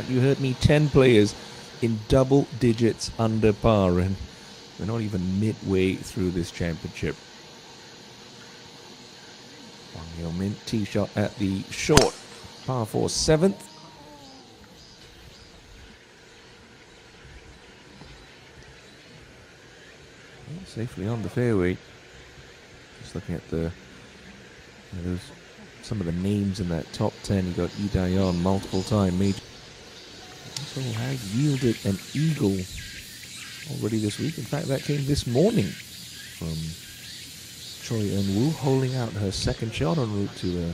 right, you heard me, 10 players in double digits under par, and we're not even midway through this championship. Hwang Youmin, tee shot at the short par 4 7th. Safely on the fairway. Just looking at some of the names in that top 10. You got Lee Dae-yeon, multiple time major. Also has yielded an eagle already this week. In fact, that came this morning from Choi Eun-woo, holding out her second shot en route to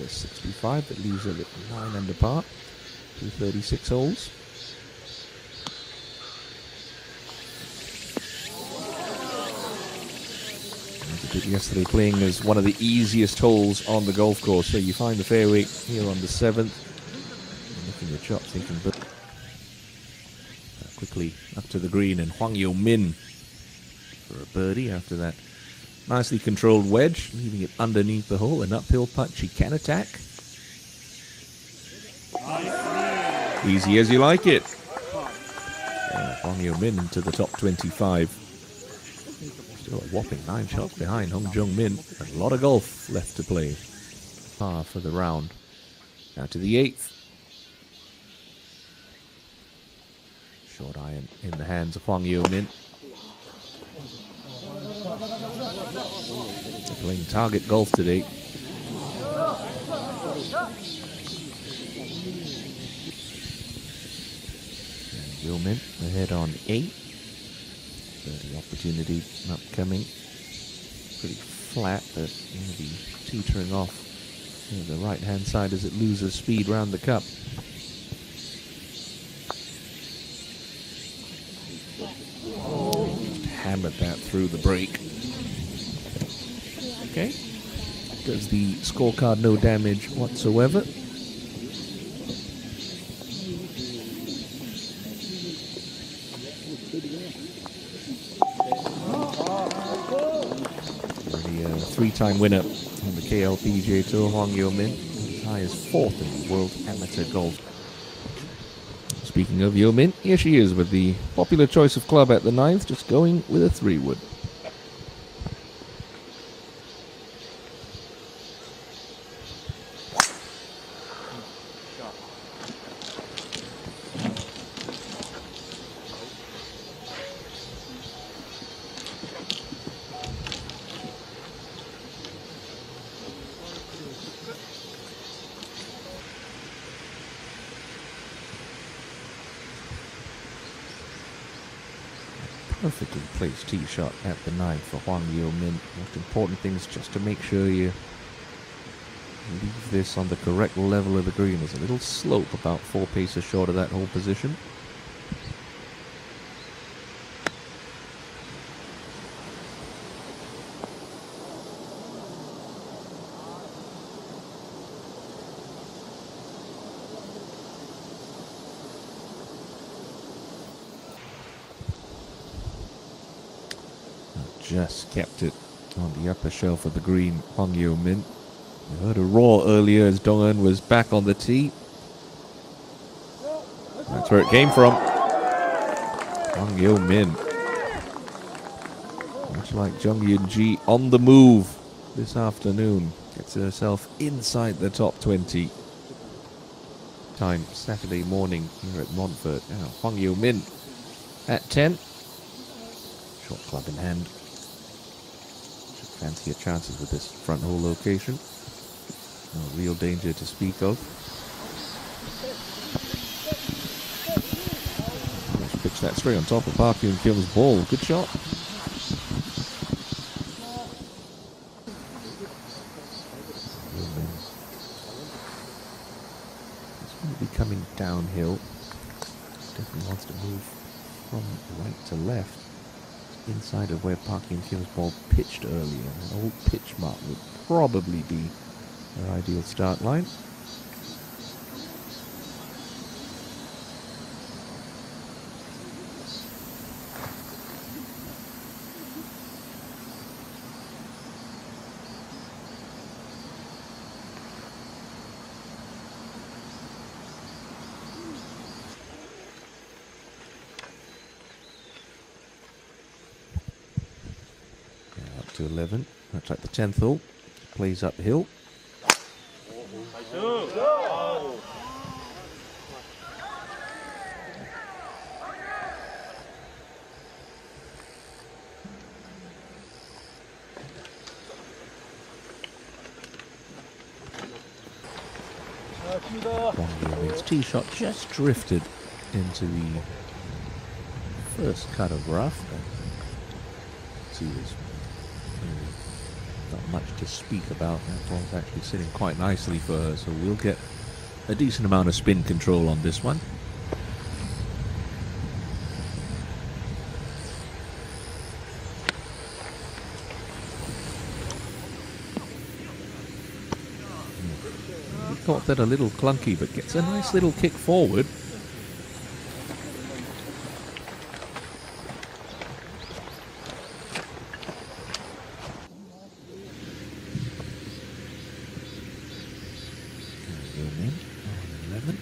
a 65 that leaves her at 9 under par through 36 holes. Yesterday, playing as one of the easiest holes on the golf course. So you find the fairway here on the 7th. Looking at your chop, thinking, but quickly up to the green, and Hwang Youmin for a birdie after that nicely controlled wedge, leaving it underneath the hole. An uphill putt she can attack. Easy as you like it. Hwang Youmin into the top 25. Still a whopping 9 shots behind Hong Jung-min. A lot of golf left to play. Par for the round. Now to the 8th. Short iron in the hands of Hwang Youmin. They're playing target golf today. Youmin ahead on 8. The opportunity upcoming. Pretty flat, but maybe teetering off the right hand side as it loses speed round the cup. Just hammered that through the break. Okay. Does the scorecard no damage whatsoever. Three-time winner on the KLPGA Tour, Hwang Youmin, as high as 4th in the World Amateur Golf. Speaking of Youmin, here she is with the popular choice of club at the 9th, just going with a 3-wood. Perfectly placed tee shot at the 9th for Hwang Youmin. Most important thing is just to make sure you leave this on the correct level of the green. There's a little slope about 4 paces short of that hole position. Just kept it on the upper shelf of the green, Hwang Youmin. You heard a roar earlier as Dong-eun was back on the tee. That's where it came from. Hwang Youmin, much like Jung Yoon-ji, on the move this afternoon. Gets herself inside the top 20. Time Saturday morning here at Montfort. Now Hwang Youmin at 10. Short club in hand. Fancier chances with this front hole location. No real danger to speak of. Just pitch that straight on top of Park Yoon-kim's ball. Good shot. It's going to be coming downhill. Definitely wants to move from right to left. Inside of where Park Yoon-kim's ball pitched earlier. An old pitch mark would probably be their ideal start line. to 11. That's like the 10th hole. Plays uphill. Hwang Youmin's tee shot just drifted into the first cut of rough. She was not much to speak about. That ball's actually sitting quite nicely for her, so we'll get a decent amount of spin control on this one. Thought that a little clunky, but gets a nice little kick forward. Youmin on 11.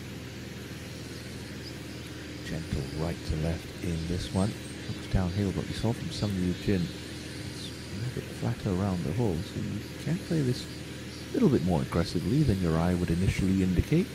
Gentle right to left in this one. Looks downhill, but we saw from Sung Yu Jin it's a little bit flatter around the hole, so you can play this a little bit more aggressively than your eye would initially indicate.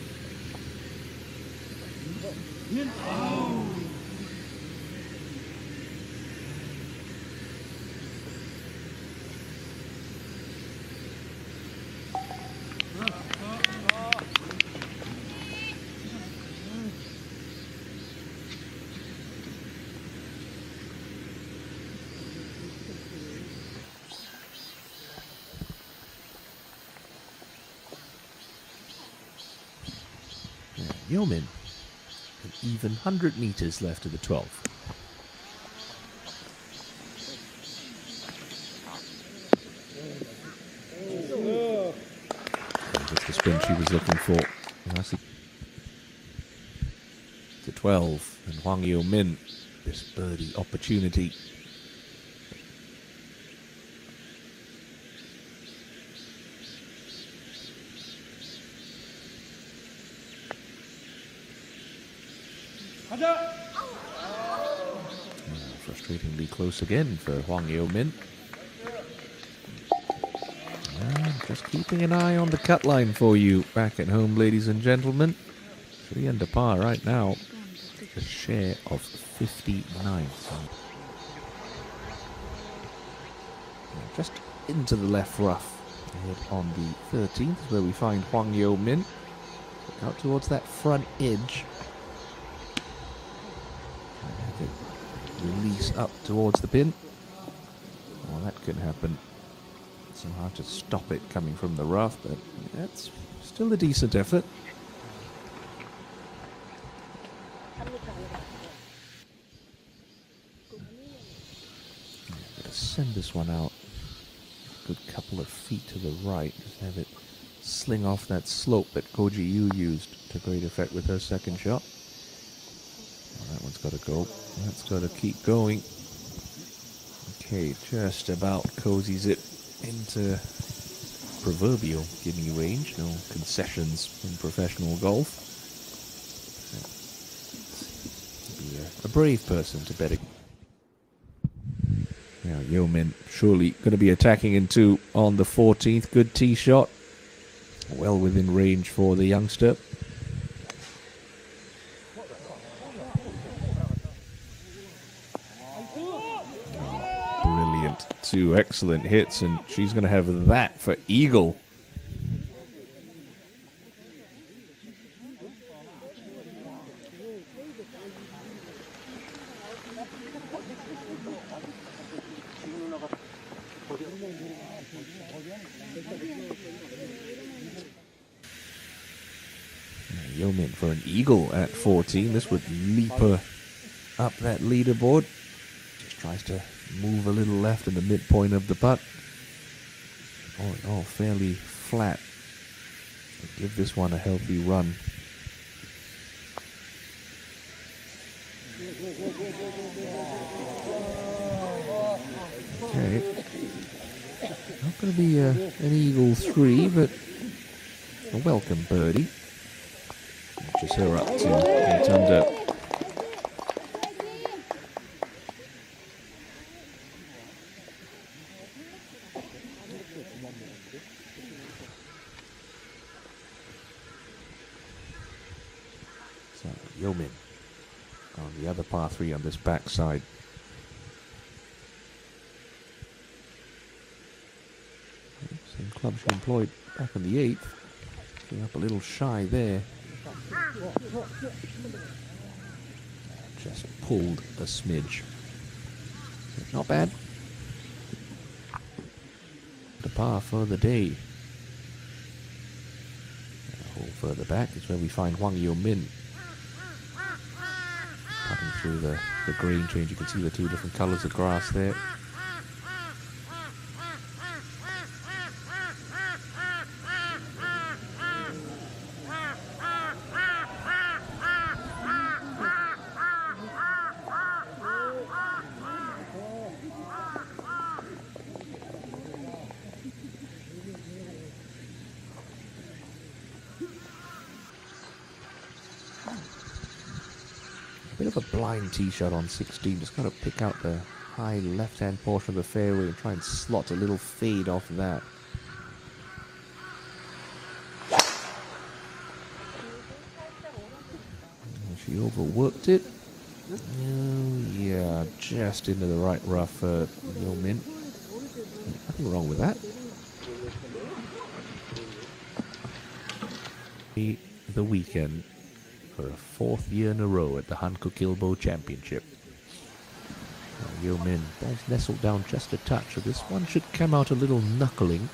Youmin, an even 100 meters left of the 12th. That's the spin she was looking for. To 12, and Hwang Youmin, this birdie opportunity. Frustratingly close again for Hwang Youmin. Just keeping an eye on the cut line for you back at home, ladies and gentlemen. 3 under par right now. A share of 59. So just into the left rough. Ahead on the 13th, where we find Hwang Youmin. Out towards that front edge. Release up towards the pin. Well, that could happen. So hard to stop it coming from the rough, but that's still a decent effort. Gotta send this one out a good couple of feet to the right. Just have it sling off that slope that Koji Yu used to great effect with her second shot. Well, that one's got to go. That's got to keep going. Okay, just about cozies it into proverbial gimme range. No concessions in professional golf. Be a brave person to bet it. Now Youmin surely going to be attacking in 2 on the 14th. Good tee shot. Well within range for the youngster. Brilliant. 2 excellent hits, and she's going to have that for eagle. Youmin for an eagle at 14. This would leap her up that leaderboard. Just tries to move a little left in the midpoint of the putt. All fairly flat. So give this one a healthy run. Okay. Not going to be an eagle 3, but a welcome birdie. Just her up to 8 under. So Youmin on the other par 3 on this backside. Same club she employed back on the 8th. Getting up a little shy there. Just pulled a smidge. Not bad. The par for the day. A hole further back is where we find Hwang Youmin. Cutting through the green change. You can see the two different colors of grass there. Bit of a blind tee shot on 16. Just got to pick out the high left-hand portion of the fairway and try and slot a little fade off of that. She overworked it. Oh, yeah, just into the right rough for Youmin. Nothing wrong with that. The weekend for a 4th year in a row at the Hankook Championship. Youmin, ball's nestled down just a touch, so this one should come out a little knuckling.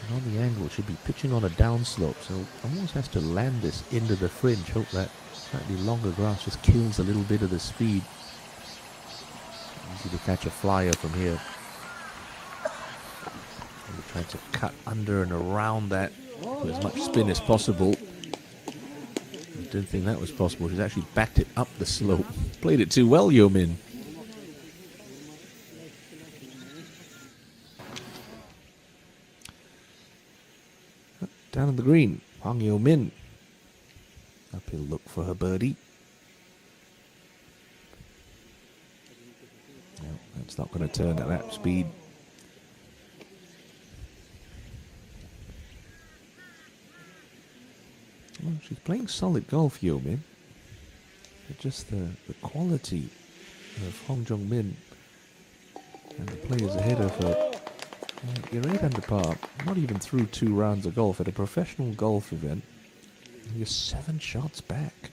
And on the angle, it should be pitching on a downslope, so almost has to land this into the fringe. Hope that slightly longer grass just kills a little bit of the speed. Easy to catch a flyer from here. And we're trying to cut under and around that with as much spin as possible. I didn't think that was possible. She's actually backed it up the slope. Played it too well, Youmin. Down on the green, Hwang Youmin. Uphill look for her birdie. No, that's not going to turn at that speed. Well, she's playing solid golf, Youmin. But just the quality of Hong Jong-min and the players ahead of her. You're 8 under par, not even through 2 rounds of golf at a professional golf event. You're 7 shots back.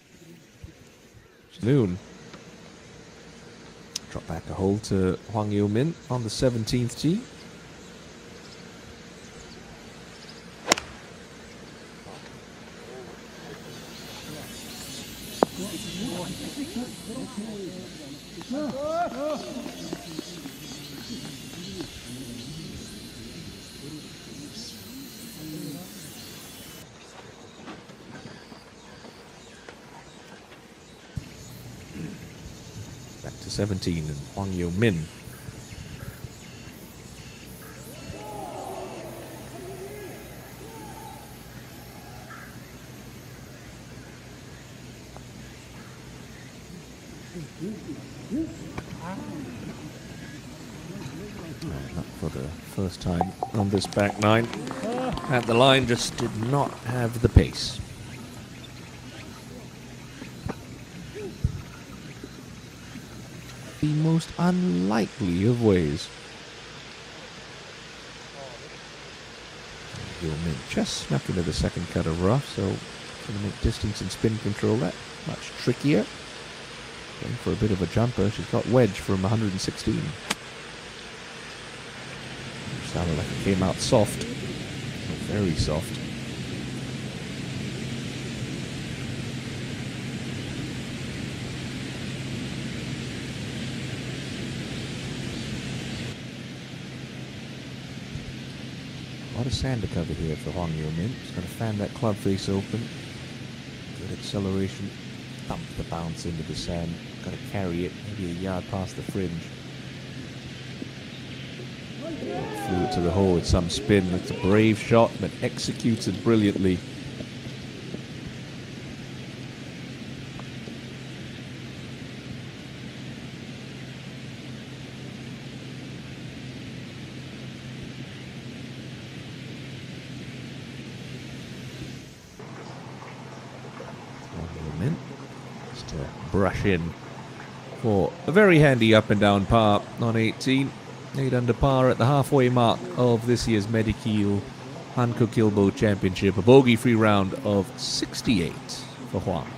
Noon. Drop back a hole to Hwang Youmin on the 17th tee. Back to 17 and Hwang Youmin. Up for the first time on this back 9. At the line, just did not have the pace. The most unlikely of ways. Youmin just snuck into the second cut of rough, so going to make distance and spin control that much trickier. Going for a bit of a jumper. She's got wedge from 116. Sounded like it came out soft. Very soft. A lot of sand to cover here for Hwang Youmin. Just got to fan that club face open. Good acceleration. Thump the bounce into the sand. Got to carry it maybe a yard past the fringe. Flew it to the hole with some spin. It's a brave shot, but executed brilliantly. brush in for a very handy up and down par on 18. 8 under par at the halfway mark of this year's Medikil Hankook Kilbo Championship. A bogey-free round of 68 for Hwang.